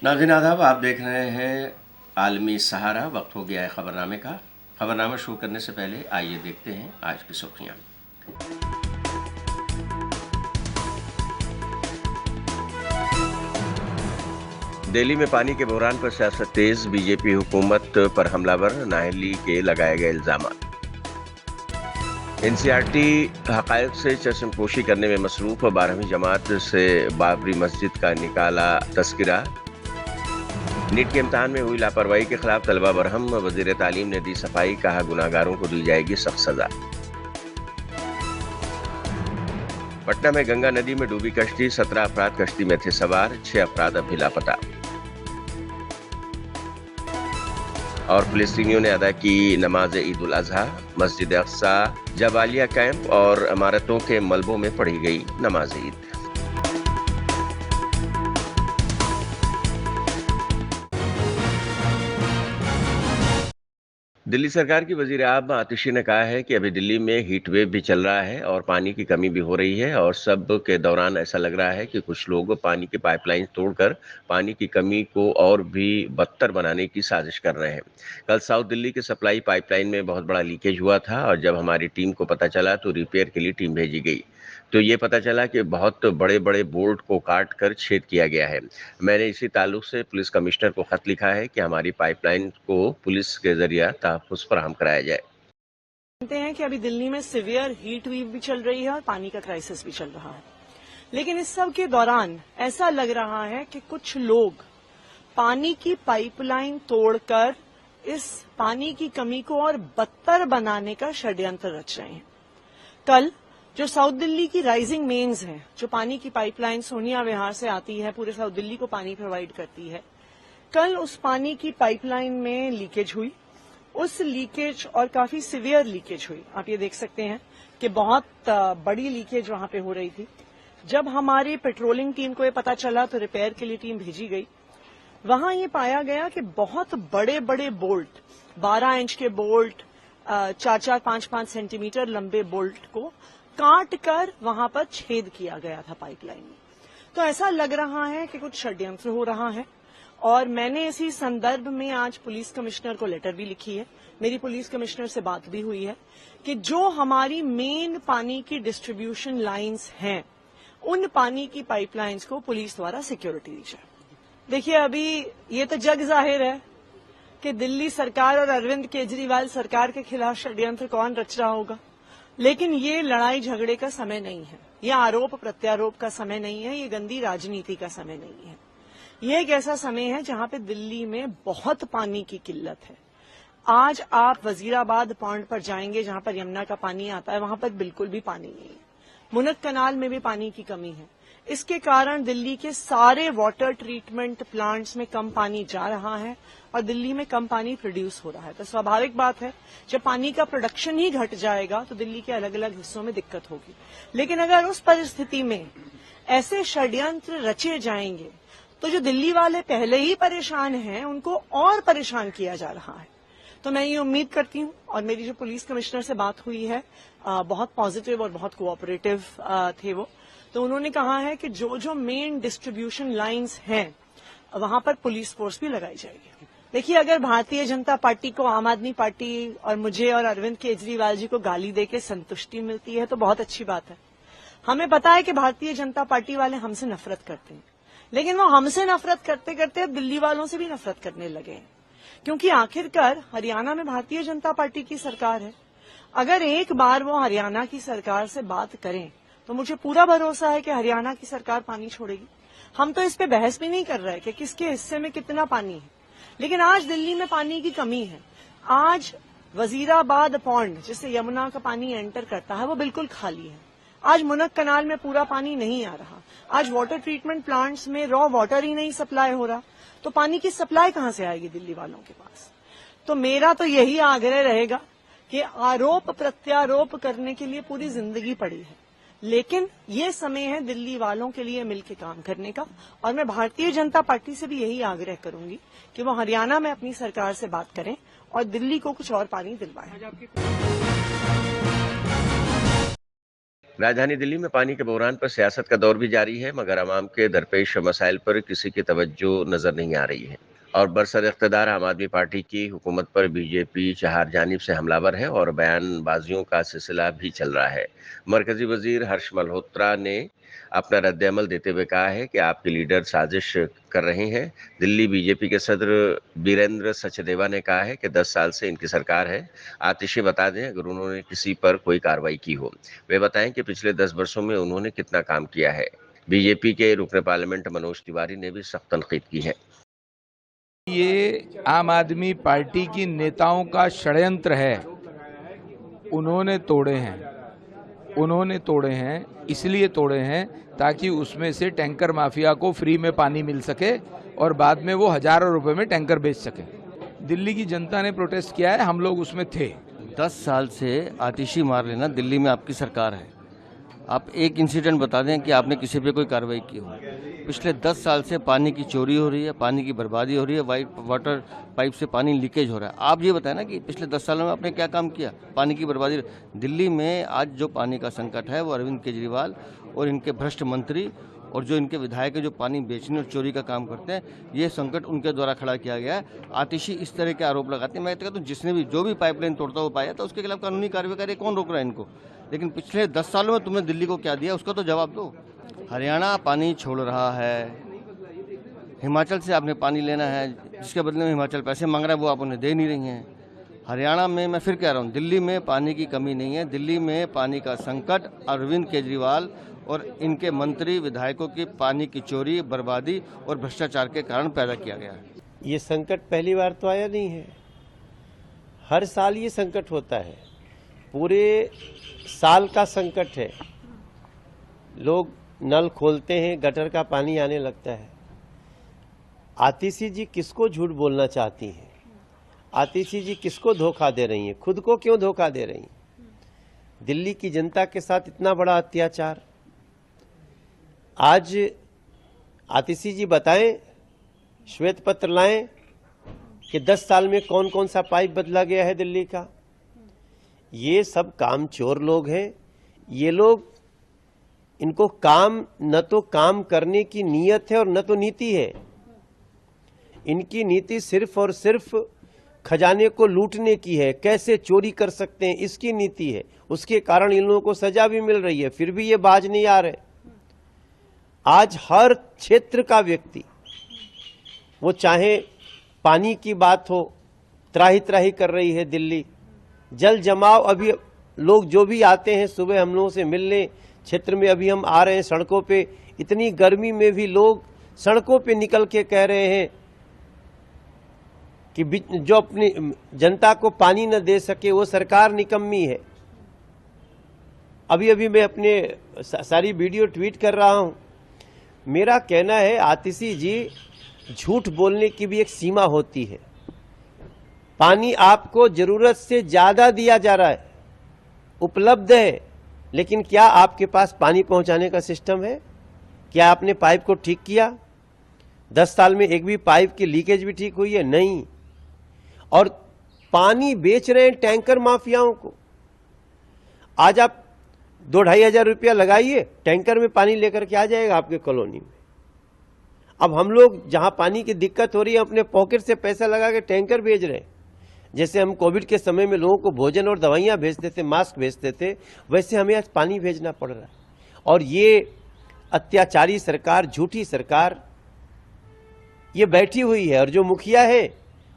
नाज़रीन आदाब, आप देख रहे हैं आलमी सहारा। वक्त हो गया है खबरनामे का। खबरनामा शुरू करने से पहले आइए देखते हैं आज की सुर्खियाँ। दिल्ली में पानी के बहरान पर सियासत तेज, बीजेपी हुकूमत पर हमलावर नाहली के लगाए गए इल्जाम। एनसीईआरटी हक़ाइक़ से चश्मपोशी करने में मसरूफ, 12वीं जमात से बाबरी मस्जिद का निकाला तस्किरा। नीट के इम्तिहान में हुई लापरवाही के खिलाफ तलबा बरहम, वज़ीर तालीम ने दी सफाई, कहा गुनाहगारों को दी जाएगी सख्त सजा। पटना में गंगा नदी में डूबी कश्ती, 17 अफराद कश्ती में थे सवार, 6 अफराद अभी लापता। और फिलिस्तीनियों ने अदा की नमाज ईद उल अजहा, मस्जिद अक्सा, जबालिया कैंप और इमारतों के मलबों में पढ़ी गई नमाज ईद। दिल्ली सरकार की वज़ीर आब आतिशी ने कहा है कि अभी दिल्ली में हीट वेव भी चल रहा है और पानी की कमी भी हो रही है, और सब के दौरान ऐसा लग रहा है कि कुछ लोग पानी की पाइपलाइन तोड़कर पानी की कमी को और भी बदतर बनाने की साजिश कर रहे हैं। कल साउथ दिल्ली के सप्लाई पाइपलाइन में बहुत बड़ा लीकेज हुआ था, और जब हमारी टीम को पता चला तो रिपेयर के लिए टीम भेजी गई, तो ये पता चला कि बहुत बड़े बड़े बोल्ट को काट कर छेद किया गया है। मैंने इसी ताल्लुक से पुलिस कमिश्नर को खत लिखा है कि हमारी पाइपलाइन को पुलिस के जरिए तहफ़्फ़ुज़ फराहम कराया जाए। जानते हैं कि अभी दिल्ली में सिवियर हीट वेव भी चल रही है और पानी का क्राइसिस भी चल रहा है, लेकिन इस सब के दौरान ऐसा लग रहा है कि कुछ लोग पानी की पाइपलाइन तोड़कर इस पानी की कमी को और बदतर बनाने का षड्यंत्र रच रहे हैं। कल जो साउथ दिल्ली की राइजिंग मेन्स हैं, जो पानी की पाइपलाइन सोनिया विहार से आती है, पूरे साउथ दिल्ली को पानी प्रोवाइड करती है, कल उस पानी की पाइपलाइन में लीकेज हुई। उस लीकेज और काफी सिवियर लीकेज हुई। आप ये देख सकते हैं कि बहुत बड़ी लीकेज वहां पे हो रही थी। जब हमारी पेट्रोलिंग टीम को ये पता चला तो रिपेयर के लिए टीम भेजी गई। वहां ये पाया गया कि बहुत बड़े बड़े बोल्ट, 12 इंच के बोल्ट, 4-4, 5-5 सेंटीमीटर लंबे बोल्ट को काट कर वहां पर छेद किया गया था पाइपलाइन में। तो ऐसा लग रहा है कि कुछ षड्यंत्र हो रहा है, और मैंने इसी संदर्भ में आज पुलिस कमिश्नर को लेटर भी लिखी है। मेरी पुलिस कमिश्नर से बात भी हुई है कि जो हमारी मेन पानी की डिस्ट्रीब्यूशन लाइंस हैं, उन पानी की पाइपलाइंस को पुलिस द्वारा सिक्योरिटी दी जाए। देखिए, अभी ये तो जग जाहिर है कि दिल्ली सरकार और अरविंद केजरीवाल सरकार के खिलाफ षड्यंत्र कौन रच रहा होगा, लेकिन ये लड़ाई झगड़े का समय नहीं है, ये आरोप प्रत्यारोप का समय नहीं है, ये गंदी राजनीति का समय नहीं है। ये एक ऐसा समय है जहां पे दिल्ली में बहुत पानी की किल्लत है। आज आप वजीराबाद पॉइंट पर जाएंगे, जहां पर यमुना का पानी आता है, वहां पर बिल्कुल भी पानी नहीं है। मुनक कनाल में भी पानी की कमी है। इसके कारण दिल्ली के सारे वाटर ट्रीटमेंट प्लांट्स में कम पानी जा रहा है और दिल्ली में कम पानी प्रोड्यूस हो रहा है। तो स्वाभाविक बात है, जब पानी का प्रोडक्शन ही घट जाएगा तो दिल्ली के अलग अलग हिस्सों में दिक्कत होगी। लेकिन अगर उस परिस्थिति में ऐसे षड्यंत्र रचे जाएंगे तो जो दिल्ली वाले पहले ही परेशान हैं, उनको और परेशान किया जा रहा है। तो मैं ये उम्मीद करती हूं, और मेरी जो पुलिस कमिश्नर से बात हुई है, बहुत पॉजिटिव और बहुत कोऑपरेटिव थे वो। तो उन्होंने कहा है कि जो जो मेन डिस्ट्रीब्यूशन लाइंस हैं, वहां पर पुलिस फोर्स भी लगाई जाएगी। देखिए, अगर भारतीय जनता पार्टी को, आम आदमी पार्टी और मुझे और अरविंद केजरीवाल जी को गाली देके संतुष्टि मिलती है तो बहुत अच्छी बात है। हमें पता है कि भारतीय जनता पार्टी वाले हमसे नफरत करते हैं, लेकिन वो हमसे नफरत करते करते अब दिल्ली वालों से भी नफरत करने लगे हैं, क्योंकि आखिरकार हरियाणा में भारतीय जनता पार्टी की सरकार है। अगर एक बार वो हरियाणा की सरकार से बात करें तो मुझे पूरा भरोसा है कि हरियाणा की सरकार पानी छोड़ेगी। हम तो इस पे बहस भी नहीं कर रहे कि किसके हिस्से में कितना पानी है, लेकिन आज दिल्ली में पानी की कमी है। आज वजीराबाद पॉन्ड, जिससे यमुना का पानी एंटर करता है, वो बिल्कुल खाली है। आज मुनक कनाल में पूरा पानी नहीं आ रहा। आज वाटर ट्रीटमेंट प्लांट्स में रॉ वाटर ही नहीं सप्लाई हो रहा, तो पानी की सप्लाई कहां से आएगी दिल्ली वालों के पास। तो मेरा तो यही आग्रह रहेगा कि आरोप प्रत्यारोप करने के लिए पूरी जिंदगी पड़ी है, लेकिन ये समय है दिल्ली वालों के लिए मिलकर काम करने का। और मैं भारतीय जनता पार्टी से भी यही आग्रह करूंगी कि वो हरियाणा में अपनी सरकार से बात करें और दिल्ली को कुछ और पानी दिलवाएं। राजधानी दिल्ली में पानी के बहरान पर सियासत का दौर भी जारी है, मगर अवाम के दरपेश मसाइल पर किसी की तवज्जो नजर नहीं आ रही है। और बरसर इख्तिदार आम आदमी पार्टी की हुकूमत पर बीजेपी चार जानिब से हमलावर है और बयानबाजियों का सिलसिला भी चल रहा है। मरकजी वजीर हर्ष मल्होत्रा ने अपना रद्द-ए-अमल देते हुए कहा है कि आपके लीडर साजिश कर रहे हैं। दिल्ली बीजेपी के सदर बीरेंद्र सचदेवा ने कहा है कि 10 साल से इनकी सरकार है। आतिशी बता दें अगर उन्होंने किसी पर कोई कार्रवाई की हो। वे बताएं कि पिछले 10 वर्षों में उन्होंने कितना काम किया है। बीजेपी के रुकन पार्लियामेंट मनोज तिवारी ने भी सख्त तनकीद की है। ये आम आदमी पार्टी की नेताओं का षड्यंत्र है। उन्होंने तोड़े हैं इसलिए तोड़े हैं ताकि उसमें से टैंकर माफिया को फ्री में पानी मिल सके और बाद में वो हजारों रुपए में टैंकर बेच सके। दिल्ली की जनता ने प्रोटेस्ट किया है, हम लोग उसमें थे। 10 साल से आतिशी मार लेना दिल्ली में आपकी सरकार है। आप एक इंसिडेंट बता दें कि आपने किसी पे कोई कार्रवाई की हो। पिछले 10 साल से पानी की चोरी हो रही है, पानी की बर्बादी हो रही है, वाटर पाइप से पानी लीकेज हो रहा है। आप ये बताएं ना कि पिछले 10 सालों में आपने क्या काम किया। पानी की बर्बादी दिल्ली में आज जो पानी का संकट है वो अरविंद केजरीवाल और इनके भ्रष्ट मंत्री और जो इनके विधायक जो पानी बेचने और चोरी का काम करते हैं, ये संकट उनके द्वारा खड़ा किया गया है। आतिशी इस तरह के आरोप लगाते हैं। मैं कहता हूँ जिसने भी जो भी पाइपलाइन तोड़ता हुआ पाया था उसके खिलाफ कानूनी कार्रवाई करे। कौन रोक रहा है इनको? लेकिन पिछले 10 सालों में तुमने दिल्ली को क्या दिया उसका तो जवाब दो। हरियाणा पानी छोड़ रहा है, हिमाचल से आपने पानी लेना है, जिसके बदले में हिमाचल पैसे मांग रहा है वो आप उन्हें दे नहीं रही हैं। हरियाणा में मैं फिर कह रहा हूँ दिल्ली में पानी की कमी नहीं है। दिल्ली में पानी का संकट अरविंद केजरीवाल और इनके मंत्री विधायकों की पानी की चोरी, बर्बादी और भ्रष्टाचार के कारण पैदा किया गया है। ये संकट पहली बार तो आया नहीं है, हर साल ये संकट होता है, पूरे साल का संकट है। लोग नल खोलते हैं, गटर का पानी आने लगता है। आतिशी जी किसको झूठ बोलना चाहती हैं? आतिशी जी किसको धोखा दे रही हैं? खुद को क्यों धोखा दे रही हैं? दिल्ली की जनता के साथ इतना बड़ा अत्याचार। आज आतिशी जी बताएं, श्वेत पत्र लाएं कि 10 साल में कौन कौन सा पाइप बदला गया है दिल्ली का। ये सब कामचोर लोग हैं। ये लोग, इनको काम न तो काम करने की नीयत है और न तो नीति है। इनकी नीति सिर्फ और सिर्फ खजाने को लूटने की है, कैसे चोरी कर सकते हैं इसकी नीति है। उसके कारण इन लोगों को सजा भी मिल रही है, फिर भी ये बाज नहीं आ रहे। आज हर क्षेत्र का व्यक्ति, वो चाहे पानी की बात हो, त्राही त्राही कर रही है दिल्ली। जल जमाव, अभी लोग जो भी आते हैं सुबह हम लोगों से मिलने क्षेत्र में, अभी हम आ रहे हैं सड़कों पे, इतनी गर्मी में भी लोग सड़कों पे निकल के कह रहे हैं कि जो अपनी जनता को पानी न दे सके वो सरकार निकम्मी है। अभी अभी मैं अपने सारी वीडियो ट्वीट कर रहा हूं। मेरा कहना है आतिशी जी, झूठ बोलने की भी एक सीमा होती है। पानी आपको जरूरत से ज्यादा दिया जा रहा है, उपलब्ध है, लेकिन क्या आपके पास पानी पहुंचाने का सिस्टम है? क्या आपने पाइप को ठीक किया? 10 साल में एक भी पाइप की लीकेज भी ठीक हुई है? नहीं। और पानी बेच रहे हैं टैंकर माफियाओं को। आज आप 2-2.5 हजार रुपया लगाइए, टैंकर में पानी लेकर के आ जाएगा आपके कॉलोनी में। अब हम लोग जहां पानी की दिक्कत हो रही है, अपने पॉकेट से पैसा लगा के टैंकर भेज रहे हैं। जैसे हम कोविड के समय में लोगों को भोजन और दवाइयां भेजते थे, मास्क भेजते थे, वैसे हमें आज पानी भेजना पड़ रहा है। और ये अत्याचारी सरकार, झूठी सरकार ये बैठी हुई है, और जो मुखिया है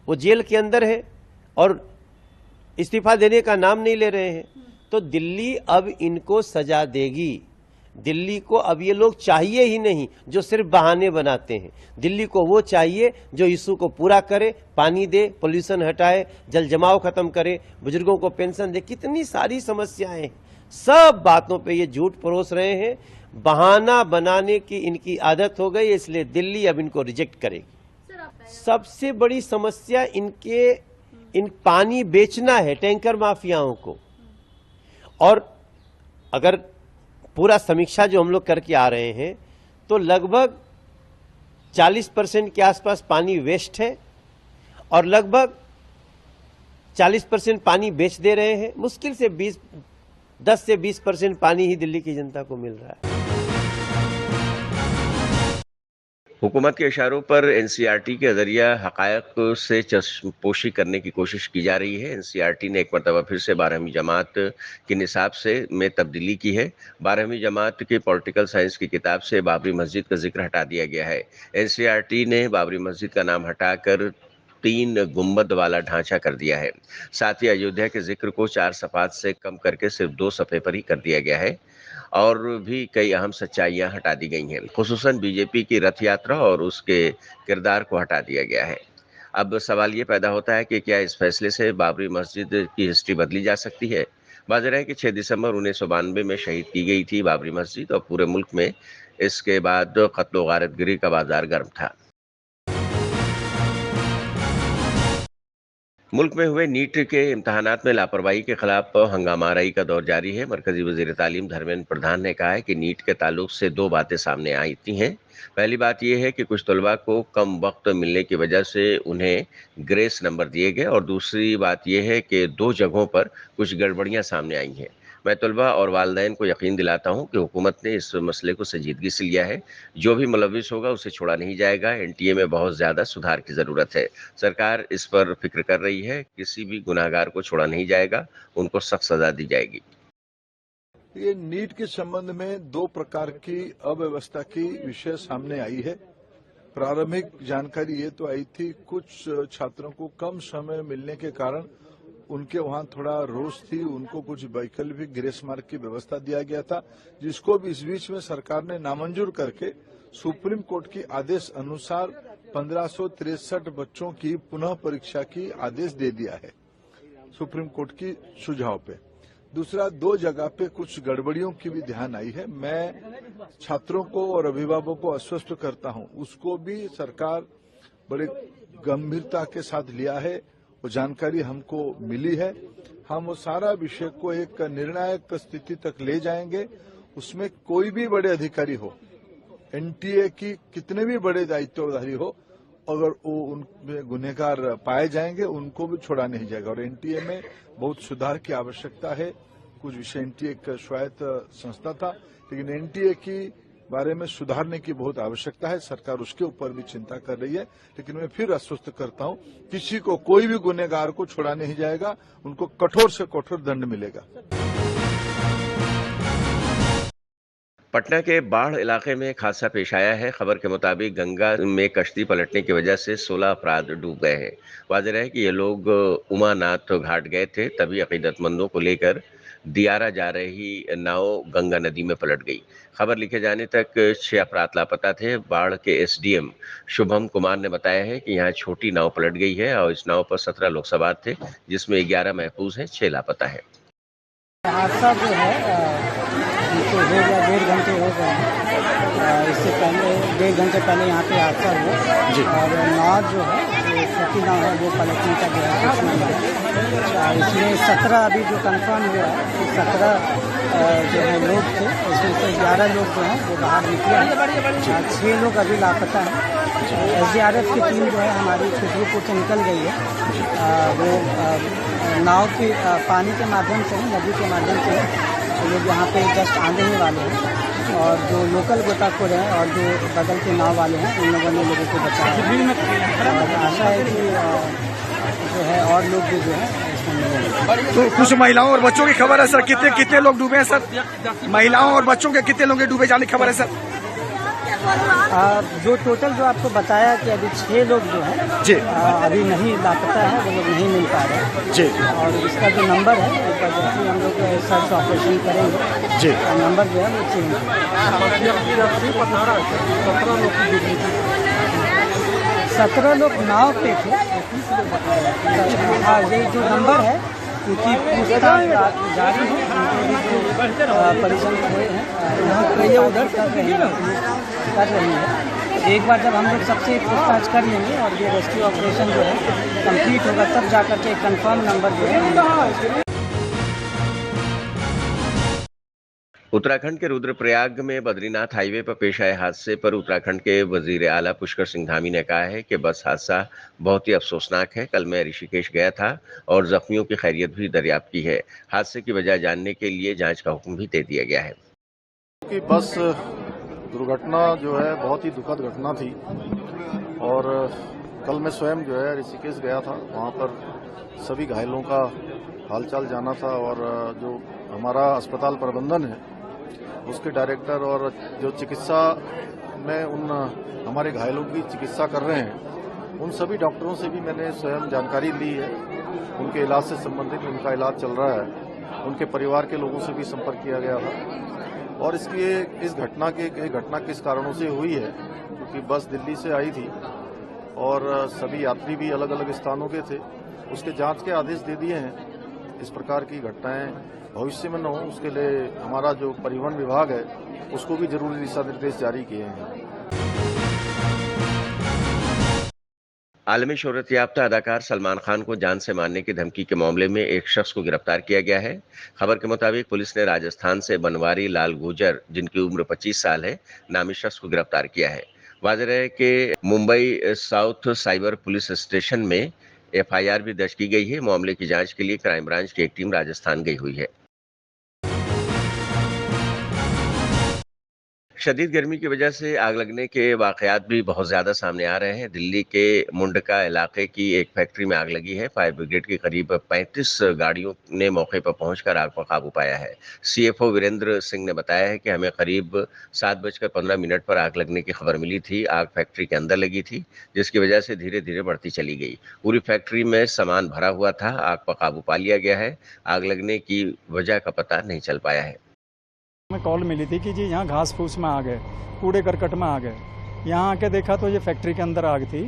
वो जेल के अंदर है और इस्तीफा देने का नाम नहीं ले रहे हैं। तो दिल्ली अब इनको सजा देगी। दिल्ली को अब ये लोग चाहिए ही नहीं जो सिर्फ बहाने बनाते हैं। दिल्ली को वो चाहिए जो इशू को पूरा करे, पानी दे, पोल्यूशन हटाए, जल जमाव खत्म करे, बुजुर्गों को पेंशन दे। कितनी सारी समस्याएं हैं, सब बातों पे ये झूठ परोस रहे हैं। बहाना बनाने की इनकी आदत हो गई, इसलिए दिल्ली अब इनको रिजेक्ट करेगी। सबसे बड़ी समस्या इन पानी बेचना है टैंकर माफियाओं को। और अगर पूरा समीक्षा जो हम लोग करके आ रहे हैं तो लगभग 40% के आसपास पानी वेस्ट है और लगभग 40% पानी बेच दे रहे हैं। मुश्किल से 10 से 20% पानी ही दिल्ली की जनता को मिल रहा है। हुकूमत के इशारों पर एनसीईआरटी के जरिए हकायक से चश्मपोशी करने की कोशिश की जा रही है। एनसीईआरटी ने एक मरतबा फिर से 12वीं जमात के निसाब से में तब्दीली की है। 12वीं जमात की पॉलिटिकल साइंस की किताब से बाबरी मस्जिद का जिक्र हटा दिया गया है। एनसीईआरटी ने बाबरी मस्जिद का नाम हटाकर 3 गुंबद वाला ढांचा कर दिया है। साथ ही अयोध्या के जिक्र को 4 सफ़हात से कम करके सिर्फ 2 सफ़े पर ही कर दिया गया है और भी कई अहम सच्चाइयां हटा दी गई हैं। खुसूसन बीजेपी की रथ यात्रा और उसके किरदार को हटा दिया गया है। अब सवाल ये पैदा होता है कि क्या इस फैसले से बाबरी मस्जिद की हिस्ट्री बदली जा सकती है। वाज़ेह है कि 6 दिसंबर 1992 में शहीद की गई थी बाबरी मस्जिद और पूरे मुल्क में इसके बाद कत्ल व गारतगिरी का बाजार गर्म था। मुल्क में हुए नीट के इम्तहानात में लापरवाही के खिलाफ हंगामा आराई का दौर जारी है। मरकजी वज़ीर तालीम धर्मेंद्र प्रधान ने कहा है कि नीट के ताल्लुक से 2 बातें सामने आई हैं। पहली बात यह है कि कुछ तलबा को कम वक्त मिलने की वजह से उन्हें ग्रेस नंबर दिए गए और दूसरी बात यह है कि 2 जगहों पर कुछ गड़बड़ियां सामने आई हैं। मैं तलबा और वालिदैन को यकीन दिलाता हूं कि हुकूमत ने इस मसले को संजीदगी से लिया है। जो भी मुलविस होगा उसे छोड़ा नहीं जाएगा। एनटीए में बहुत ज़्यादा सुधार की ज़रूरत है। सरकार इस पर फिक्र कर रही है। किसी भी गुनाहगार को छोड़ा नहीं जाएगा, उनको सख्त सजा दी जाएगी। ये नीट के संबंध में 2 प्रकार की अव्यवस्था की विषय सामने आई है। प्रारंभिक जानकारी ये तो आई थी, कुछ छात्रों को कम समय मिलने के कारण उनके वहां थोड़ा रोष थी, उनको कुछ वैकल्पिक ग्रेस मार्क की व्यवस्था दिया गया था, जिसको भी इस बीच में सरकार ने नामंजूर करके सुप्रीम कोर्ट की आदेश अनुसार 1563 बच्चों की पुनः परीक्षा की आदेश दे दिया है सुप्रीम कोर्ट की सुझाव पे। दूसरा, 2 जगह पे कुछ गड़बड़ियों की भी ध्यान आई है। मैं छात्रों को और अभिभावकों को आश्वस्त करता हूं, उसको भी सरकार बड़े गंभीरता के साथ लिया है। वो जानकारी हमको मिली है। हम वो सारा विषय को एक निर्णायक स्थिति तक ले जाएंगे। उसमें कोई भी बड़े अधिकारी हो, एनटीए की कितने भी बड़े दायित्वधारी हो, अगर वो उनमें गुनहगार पाए जाएंगे उनको भी छोड़ा नहीं जाएगा। और एनटीए में बहुत सुधार की आवश्यकता है। कुछ विषय एनटीए एक स्वायत्त संस्था था, लेकिन एनटीए की बारे में सुधारने की बहुत आवश्यकता है। सरकार उसके ऊपर भी चिंता कर रही है। लेकिन मैं फिर आश्वस्त करता हूं, किसी को, कोई भी गुनहगार को छोड़ा नहीं जाएगा, उनको कठोर से कठोर दंड मिलेगा। पटना के बाढ़ इलाके में एक हादसा पेश आया है। खबर के मुताबिक गंगा में कश्ती पलटने की वजह से 16 अफराद डूब गए हैं। वाज़ेह है कि ये लोग उमानाथ घाट गए थे, तभी अकीदतमंदों को लेकर दियारा जा रही नाव गंगा नदी में पलट गई। खबर लिखे जाने तक 6 अफराद लापता थे। बाढ़ के एसडीएम शुभम कुमार ने बताया है कि यहाँ छोटी नाव पलट गई है और इस नाव पर 17 लोग सवार थे, जिसमें 11 महफूज हैं, 6 लापता है। हादसा जो है तो हो गया, 1.5 घंटे हो गए। इससे पहले 1.5 घंटे पहले यहाँ पे हादसा हुआ और नाव जो है, जो छोटी नाव है, वो पलटने का जो है इसमें 17 अभी जो कंफर्म हुआ है कि 17 जो है लोग थे। इसमें से 11 लोग जो हैं वो बाहर निकले हैं, 6 लोग अभी लापता हैं। एसडीआरएफ की टीम जो है हमारी खुशबूपुर से निकल गई है। वो नाव की पानी के माध्यम से, नदी के माध्यम से लोग यहाँ पे जस्ट आने ही वाले हैं और जो लोकल गोताखोर हैं और जो बगल के नाव वाले हैं, उन लोगों ने लोगों को बचाया और आशा है कि जो है और लोग भी जो है इसमें मिलेंगे। तो कुछ महिलाओं और बच्चों की खबर है सर, कितने लोग डूबे हैं सर? महिलाओं और बच्चों के कितने लोग डूबे जाने की खबर है सर? जो टोटल जो आपको बताया कि अभी 6 लोग जो हैं अभी नहीं लापता है, वो लोग नहीं मिल पा रहे हैं जी। और इसका जो नंबर है, जैसे हम लोग सर्च ऑपरेशन करेंगे जी, नंबर जो है वो चेंज है। 17 लोग नाव पे थे। हाँ, ये जो नंबर है क्योंकि पूछताछ जारी है, परिजन हुए हैं, उधर कर रही है। एक बार जब हम लोग सबसे पूछताछ कर लेंगे और ये रेस्क्यू ऑपरेशन जो है कंप्लीट होगा, तब जाकर के कंफर्म नंबर जो है। उत्तराखंड के रुद्रप्रयाग में बद्रीनाथ हाईवे पर पेश आए हादसे पर उत्तराखंड के वजीर आला पुष्कर सिंह धामी ने कहा है कि बस हादसा बहुत ही अफसोसनाक है। कल मैं ऋषिकेश गया था और जख्मियों की खैरियत भी दरियाफ्त की है। हादसे की वजह जानने के लिए जांच का हुक्म भी दे दिया गया है। कि बस दुर्घटना जो है बहुत ही दुखद घटना थी और कल मैं स्वयं जो है ऋषिकेश गया था, वहाँ पर सभी घायलों का हालचाल जाना था और जो हमारा अस्पताल प्रबंधन है उसके डायरेक्टर और जो चिकित्सा में उन हमारे घायलों की चिकित्सा कर रहे हैं उन सभी डॉक्टरों से भी मैंने स्वयं जानकारी ली है। उनके इलाज से संबंधित उनका इलाज चल रहा है, उनके परिवार के लोगों से भी संपर्क किया गया था और इस घटना किस कारणों से हुई है, क्योंकि बस दिल्ली से आई थी और सभी यात्री भी अलग अलग स्थानों के थे, उसके जांच के आदेश दे दिए हैं। इस प्रकार की घटनाएं भविष्य में न हो उसके लिए हमारा जो परिवहन विभाग है उसको भी जरूरी दिशा निर्देश जारी किए हैं। आलमी शोहरत याफ्ता अदाकार सलमान खान को जान से मारने की धमकी के मामले में एक शख्स को गिरफ्तार किया गया है। खबर के मुताबिक पुलिस ने राजस्थान से बनवारी लाल गुर्जर, जिनकी उम्र 25 साल है, नामी शख्स को गिरफ्तार किया है। वाज़ेह है कि Mumbai south cyber police station में FIR भी दर्ज की गई है। मामले की जांच के लिए क्राइम ब्रांच की एक टीम राजस्थान गई हुई है। शदीद गर्मी की वजह से आग लगने के वाकयात भी बहुत ज्यादा सामने आ रहे हैं। दिल्ली के मुंडका इलाके की एक फैक्ट्री में आग लगी है। फायर ब्रिगेड की करीब 35 गाड़ियों ने मौके पर पहुंचकर आग पर काबू पाया है। CFO वीरेंद्र सिंह ने बताया है कि हमें करीब 7:15 पर आग लगने की खबर मिली थी। आग फैक्ट्री के अंदर लगी थी, जिसकी वजह से धीरे धीरे बढ़ती चली गई। पूरी फैक्ट्री में सामान भरा हुआ था। आग पर काबू पा लिया गया है। आग लगने की वजह का पता नहीं चल पाया है। हमें कॉल मिली थी कि जी यहाँ घास फूस में आ गए, कूड़े करकट में आ गए। यहाँ आके देखा तो ये फैक्ट्री के अंदर आग थी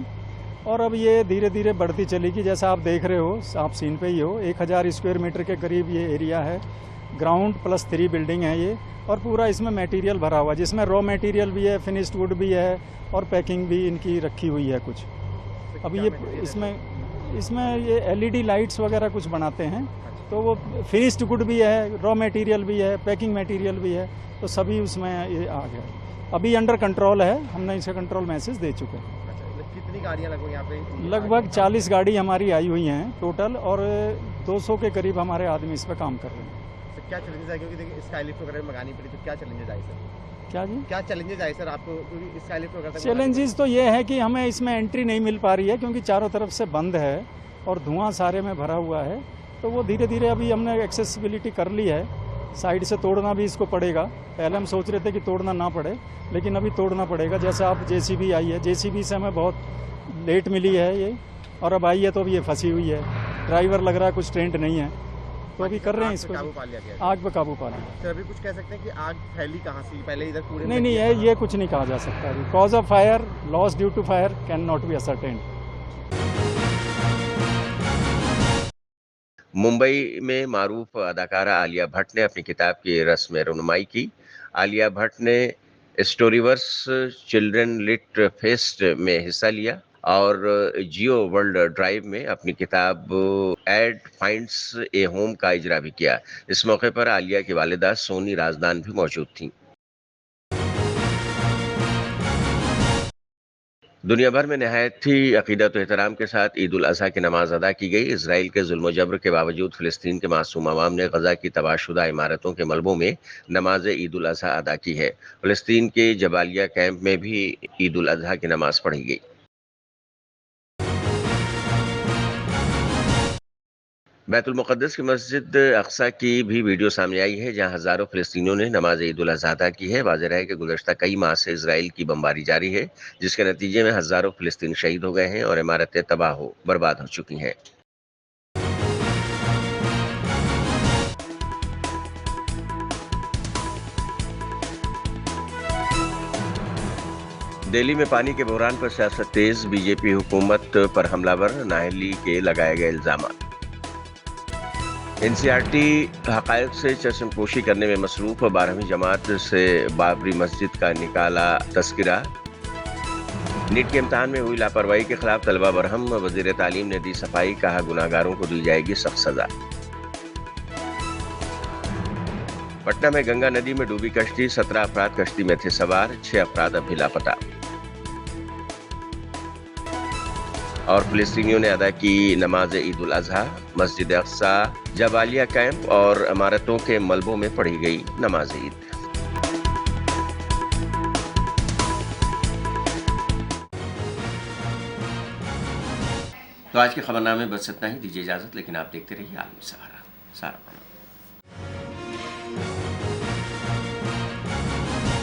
और अब ये धीरे धीरे बढ़ती चली गई। जैसा आप देख रहे हो, आप सीन पे ही हो, 1000 स्क्वायर मीटर के करीब ये एरिया है। ग्राउंड +3 बिल्डिंग है ये और पूरा इसमें मटेरियल भरा हुआ है, जिसमें रॉ मटेरियल भी है, फिनिश्ड वुड भी है और पैकिंग भी इनकी रखी हुई है कुछ। अब ये इसमें ये LED लाइट्स वगैरह कुछ बनाते हैं, तो वो फिनिश्ड गुड भी है, रॉ मटेरियल भी है, पैकिंग मटेरियल भी है, तो सभी उसमें ये आ गया। अभी अंडर कंट्रोल है, हमने इसका कंट्रोल मैसेज दे चुके हैं। कितनी गाड़ियाँ लगभग यहाँ पे? लगभग 40 गाड़ी हमारी आई हुई हैं टोटल और 200 के करीब हमारे आदमी इस पर काम कर रहे हैं। तो क्या चैलेंजेस है, क्योंकि देखिए स्काई लिफ्ट वगैरह मंगानी पड़ी, तो क्या चैलेंजेस आए सर? क्या जी? क्या चैलेंजेस आए सर आपको स्काई लिफ्ट वगैरह? चैलेंजेस तो ये है कि हमें इसमें एंट्री नहीं मिल पा रही है, क्योंकि चारों तरफ से बंद है और धुआं सारे में भरा हुआ है। तो वो धीरे धीरे अभी हमने एक्सेसिबिलिटी कर ली है। साइड से तोड़ना भी इसको पड़ेगा। पहले हम सोच रहे थे कि तोड़ना ना पड़े, लेकिन अभी तोड़ना पड़ेगा। जैसे आप JCB आई है, JCB से हमें बहुत लेट मिली है ये, और अब आई है तो अभी ये फंसी हुई है। ड्राइवर लग रहा है कुछ ट्रेंड नहीं है, तो अभी कर रहे हैं इसको। आग पे काबू पा लिया। सर अभी कुछ कह सकते हैं कि आग फैली कहाँ से? पहले इधर कूड़े? नहीं, ये कुछ नहीं कहा जा सकता। अभी cause of fire, loss due to fire can not be ascertained. Mumbai में मारूफ अदाकारा आलिया भट्ट ने अपनी किताब की रस्म रुनुमाई की। आलिया भट्ट ने स्टोरीवर्स चिल्ड्रन लिट फेस्ट में हिस्सा लिया और जियो वर्ल्ड ड्राइव में अपनी किताब एड फाइंड्स ए होम का इजरा भी किया। इस मौके पर आलिया की वालिदा सोनी राजदान भी मौजूद थीं। दुनिया भर में नहायत ही अकीदत और एहतराम के साथ ईद उल अज़हा की नमाज अदा की गई। इसराइल के जुल्म जबर के बावजूद फ़िलिस्तीन के मासूम अवाम ने गजा की तबाहशुदा इमारतों के मलबों में नमाज ईद उल अज़हा अदा की है। फ़िलिस्तीन के जबालिया कैंप में भी ईद उल अज़हा की नमाज पढ़ी गई। बैतुल मुक़द्दस की मस्जिद अक्सा की भी वीडियो सामने आई है, जहां हज़ारों फ़िलिस्तीनियों ने नमाज ईद उल अज़हा अदा की है। वाज़ेह है कि गुज़श्ता कई माह से इजराइल की बमबारी जारी है, जिसके नतीजे में हज़ारों फ़िलिस्तीनी शहीद हो गए हैं और इमारतें तबाह बर्बाद हो चुकी हैं। दिल्ली में पानी के बहरान पर सियासत तेज। BJP हुकूमत पर हमलावर नाअहली के लगाए गए इल्जाम। NCERT हक़ाइक़ से चश्मपोशी करने में मसरूफ़। 12वीं जमात से बाबरी मस्जिद का निकाला तस्किरा। नीट के इम्तहान में हुई लापरवाही के खिलाफ तलबा बरहम। वज़ीर तालीम ने दी सफाई, कहा गुनाहगारों को दी जाएगी सख्त सज़ा। पटना में गंगा नदी में डूबी कश्ती, 17 अफराद कश्ती में थे सवार, 6 अफराद अभी लापता। और फिलिस्तीनियों ने अदा की नमाज ईद उल अजहा, मस्जिद अक्सा, जबालिया कैंप और इमारतों के मलबों में पढ़ी गई नमाज ईद। तो आज के खबरनामे बस इतना ही। दीजिए इजाजत, लेकिन आप देखते रहिए आलमी सहारा।